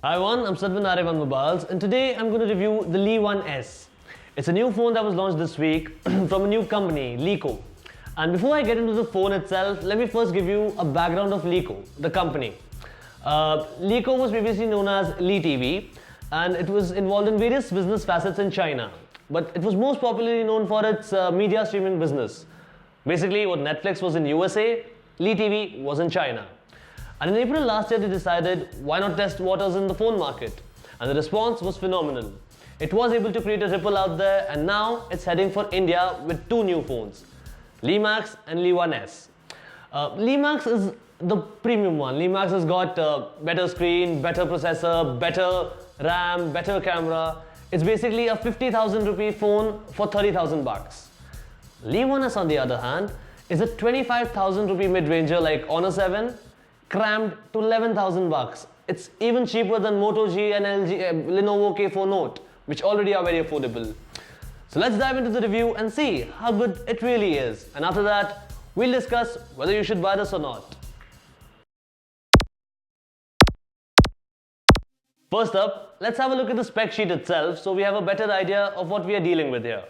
Hi everyone, I'm Sadhvan Arevan Mobiles and today I'm going to review the Li One S. It's a new phone that was launched this week from a new company, Lico. And before I get into the phone itself, let me first give you a background of Lico, the company. Lico was previously known as Li TV and it was involved in various business facets in China. But it was most popularly known for its media streaming business. Basically, what Netflix was in USA, Li TV was in China. And in April last year, they decided why not test waters in the phone market. And the response was phenomenal. It was able to create a ripple out there, and now it's heading for India with two new phones, Li Max and Li One S. Li Max is the premium one. Li Max has got better screen, better processor, better RAM, better camera. It's basically a 50,000 rupee phone for 30,000 bucks. Li One S on the other hand is a 25,000 rupee mid-ranger like Honor 7, crammed to 11,000 bucks. It's even cheaper than Moto G and Lenovo K4 Note, which already are very affordable. So let's dive into the review and see how good it really is. And after that, we'll discuss whether you should buy this or not. First up, let's have a look at the spec sheet itself so we have a better idea of what we are dealing with here.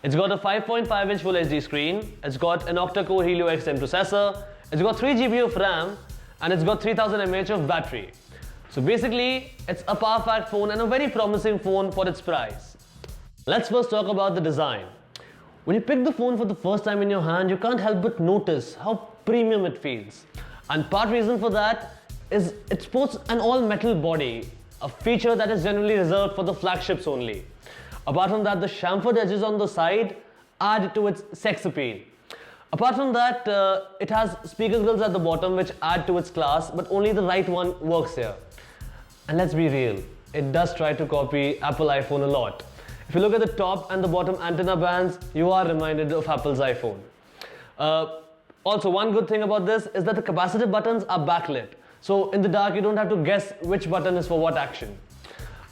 It's got a 5.5-inch Full HD screen, it's got an octa-core Helio X10 processor, it's got 3 GB of RAM, and it's got 3000 mAh of battery. So basically, it's a power-packed phone and a very promising phone for its price. Let's first talk about the design. When you pick the phone for the first time in your hand, you can't help but notice how premium it feels. And part reason for that is it sports an all-metal body, a feature that is generally reserved for the flagships only. Apart from that, the chamfered edges on the side add to its sex appeal. Apart from that, it has speaker grills at the bottom which add to its class, but only the right one works here. And let's be real, it does try to copy Apple iPhone a lot. If you look at the top and the bottom antenna bands, you are reminded of Apple's iPhone. Also, one good thing about this is that the capacitive buttons are backlit. So in the dark, you don't have to guess which button is for what action.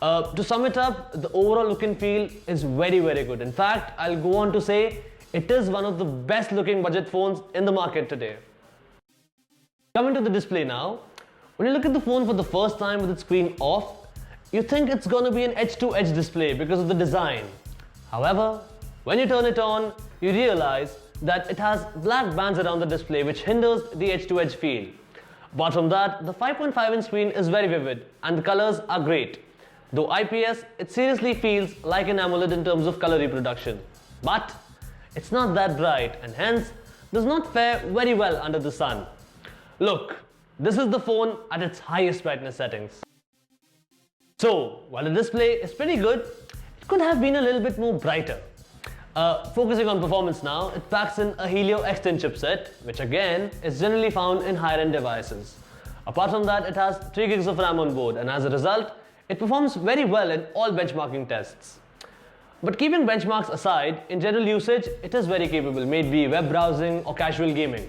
To sum it up, the overall look and feel is very good. In fact, I'll go on to say it is one of the best looking budget phones in the market today. Coming to the display now, when you look at the phone for the first time with its screen off, you think it's going to be an edge-to-edge display because of the design. However, when you turn it on, you realize that it has black bands around the display which hinders the edge-to-edge feel. Apart from that, the 5.5-inch screen is very vivid and the colors are great. Though IPS, it seriously feels like an AMOLED in terms of color reproduction. But it's not that bright and hence does not fare very well under the sun. Look, this is the phone at its highest brightness settings. So, while the display is pretty good, it could have been a little bit more brighter. Focusing on performance now, it packs in a Helio X10 chipset, which again is generally found in higher-end devices. Apart from that, it has 3 gigs of RAM on board, and as a result, it performs very well in all benchmarking tests. But keeping benchmarks aside, in general usage, it is very capable, may it be web browsing or casual gaming.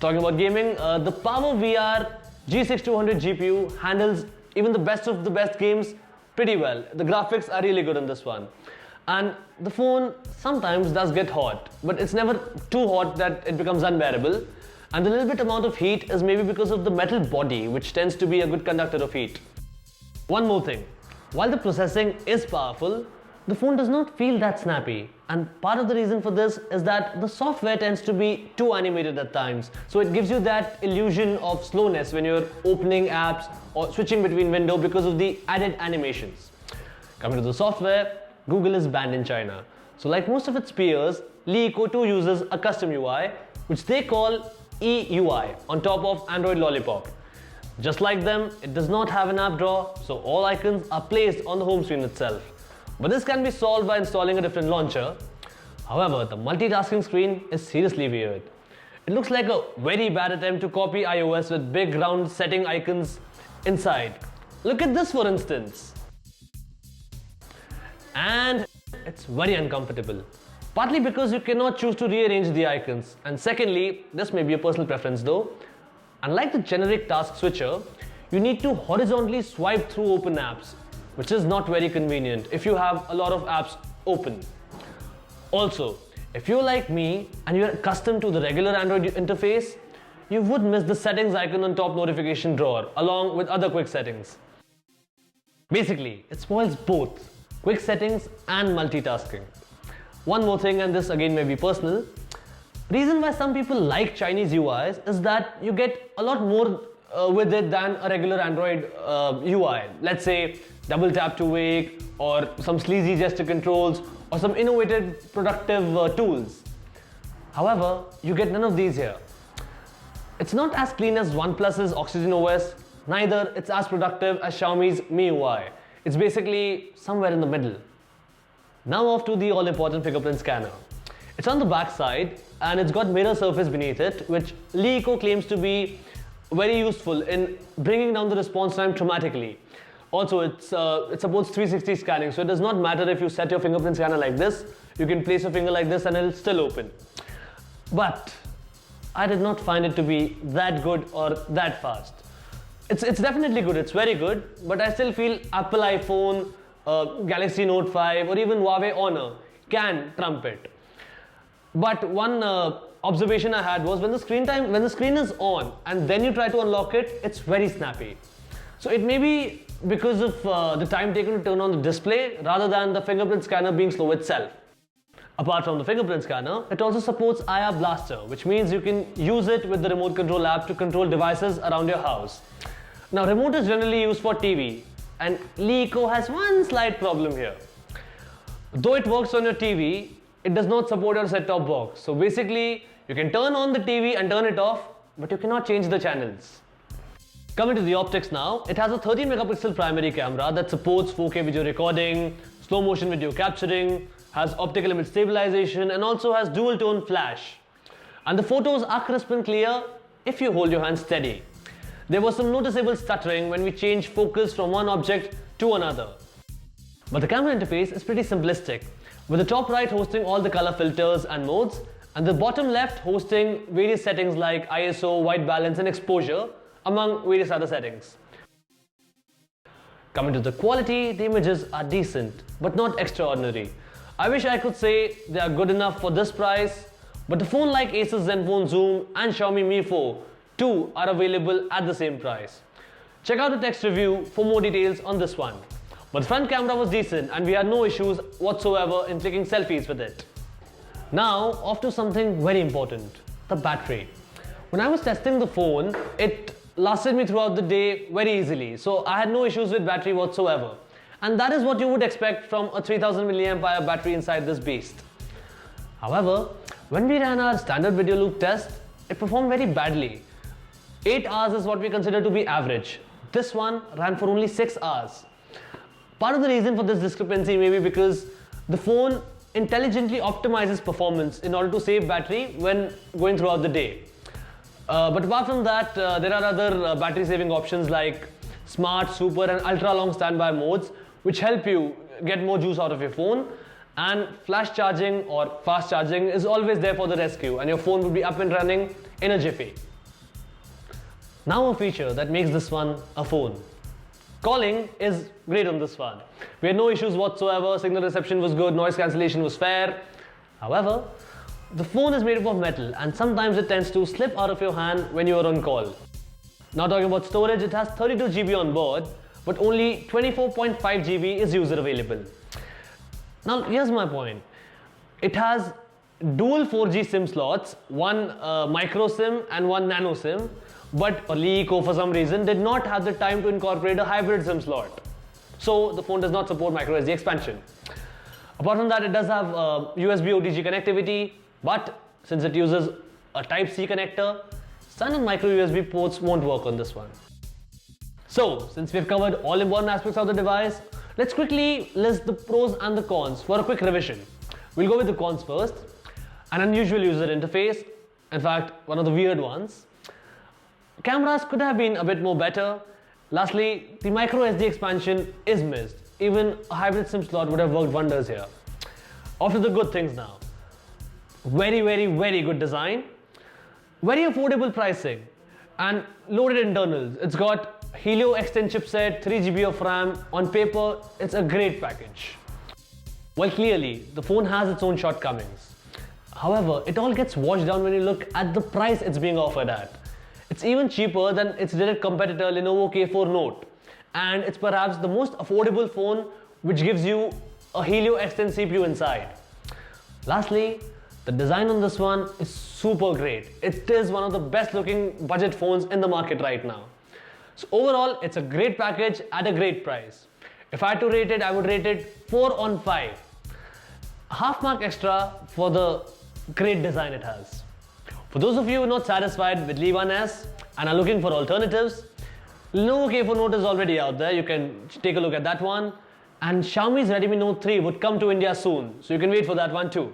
Talking about gaming, the PowerVR G6200 GPU handles even the best of the best games pretty well. The graphics are really good on this one. And the phone sometimes does get hot, but it's never too hot that it becomes unbearable. And the little bit amount of heat is maybe because of the metal body, which tends to be a good conductor of heat. One more thing, while the processing is powerful, the phone does not feel that snappy, and part of the reason for this is that the software tends to be too animated at times, so it gives you that illusion of slowness when you're opening apps or switching between windows because of the added animations. Coming to the software, Google is banned in China, so like most of its peers, Li Eco 2 uses a custom UI which they call EUI on top of Android Lollipop. Just like them, it does not have an app drawer, so all icons are placed on the home screen itself. But this can be solved by installing a different launcher. However, the multitasking screen is seriously weird. It looks like a very bad attempt to copy iOS with big round setting icons inside. Look at this for instance. And it's very uncomfortable. Partly because you cannot choose to rearrange the icons. And secondly, this may be a personal preference though, unlike the generic task switcher, you need to horizontally swipe through open apps, which is not very convenient if you have a lot of apps open. Also, if you're like me and you're accustomed to the regular Android interface, you would miss the settings icon on top notification drawer along with other quick settings. Basically, it spoils both quick settings and multitasking. One more thing, and this again may be personal. Reason why some people like Chinese UIs is that you get a lot more with it than a regular Android UI. Let's say double tap to wake, or some sleazy gesture controls, or some innovative productive tools. However, you get none of these here. It's not as clean as OnePlus's Oxygen OS, neither it's as productive as Xiaomi's MIUI. It's basically somewhere in the middle. Now off to the all-important fingerprint scanner. It's on the back side and it's got mirror surface beneath it, which Li Eco claims to be very useful in bringing down the response time dramatically. Also, it supports 360 scanning, so it does not matter if you set your fingerprint scanner like this, you can place your finger like this and it'll still open. But I did not find it to be that good or that fast. It's definitely good, it's very good, but I still feel Apple iPhone, Galaxy Note 5 or even Huawei Honor can trump it. But one observation I had was when the screen is on and then you try to unlock it, it's very snappy. So it may be because of the time taken to turn on the display rather than the fingerprint scanner being slow itself. Apart from the fingerprint scanner, it also supports IR Blaster, which means you can use it with the remote control app to control devices around your house. Now, remote is generally used for TV, and Li Eco has one slight problem here. Though it works on your TV, it does not support your set-top box. So basically, you can turn on the TV and turn it off, but you cannot change the channels. Coming to the optics now, it has a 13 megapixel primary camera that supports 4K video recording, slow motion video capturing, has optical image stabilization and also has dual tone flash. And the photos are crisp and clear if you hold your hand steady. There was some noticeable stuttering when we changed focus from one object to another. But the camera interface is pretty simplistic, with the top right hosting all the color filters and modes, and the bottom left hosting various settings like ISO, white balance and exposure, among various other settings. Coming to the quality, the images are decent, but not extraordinary. I wish I could say they are good enough for this price, but the phone like Asus Zenfone Zoom and Xiaomi Mi 4 too are available at the same price. Check out the text review for more details on this one. But the front camera was decent and we had no issues whatsoever in taking selfies with it. Now off to something very important, the battery. When I was testing the phone, it lasted me throughout the day very easily, so I had no issues with battery whatsoever. And that is what you would expect from a 3000 mAh battery inside this beast. However, when we ran our standard video loop test, it performed very badly. 8 hours is what we consider to be average. This one ran for only 6 hours. Part of the reason for this discrepancy may be because the phone intelligently optimizes performance in order to save battery when going throughout the day. But apart from that, there are other battery saving options like Smart, Super and Ultra Long Standby modes, which help you get more juice out of your phone, and flash charging or fast charging is always there for the rescue and your phone will be up and running in a jiffy. Now a feature that makes this one a phone. Calling is great on this one. We had no issues whatsoever, signal reception was good, noise cancellation was fair. However, the phone is made up of metal and sometimes it tends to slip out of your hand when you are on call. Now talking about storage, it has 32 GB on board, but only 24.5 GB is user available. Now here's my point. It has dual 4G SIM slots, one micro SIM and one nano SIM, but Li Eco for some reason did not have the time to incorporate a hybrid SIM slot. So the phone does not support micro SD expansion. Apart from that, it does have USB OTG connectivity, but since it uses a Type-C connector, standard micro USB ports won't work on this one. So, since we've covered all important aspects of the device, let's quickly list the pros and the cons for a quick revision. We'll go with the cons first. An unusual user interface, in fact, one of the weird ones. Cameras could have been a bit more better. Lastly, the micro SD expansion is missed. Even a hybrid SIM slot would have worked wonders here. Off to the good things now. Very, very, very good design. Very affordable pricing and loaded internals. It's got Helio X10 chipset, 3 GB of RAM. On paper, it's a great package. Well, clearly, the phone has its own shortcomings. However, it all gets washed down when you look at the price it's being offered at. It's even cheaper than its direct competitor Lenovo K4 Note. and it's perhaps the most affordable phone which gives you a Helio X10 CPU inside. Lastly, the design on this one is super great. It is one of the best looking budget phones in the market right now. So overall, it's a great package at a great price. If I had to rate it, I would rate it 4 on 5. A half mark extra for the great design it has. For those of you who are not satisfied with Li One S and are looking for alternatives, Lenovo K4 Note is already out there. You can take a look at that one. And Xiaomi's Redmi Note 3 would come to India soon, so you can wait for that one too.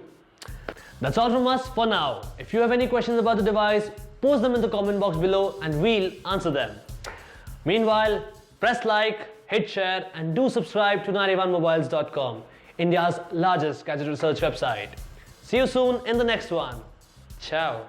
That's all from us for now. If you have any questions about the device, post them in the comment box below and we'll answer them. Meanwhile, press like, hit share and do subscribe to 91mobiles.com, India's largest gadget research website. See you soon in the next one. Ciao.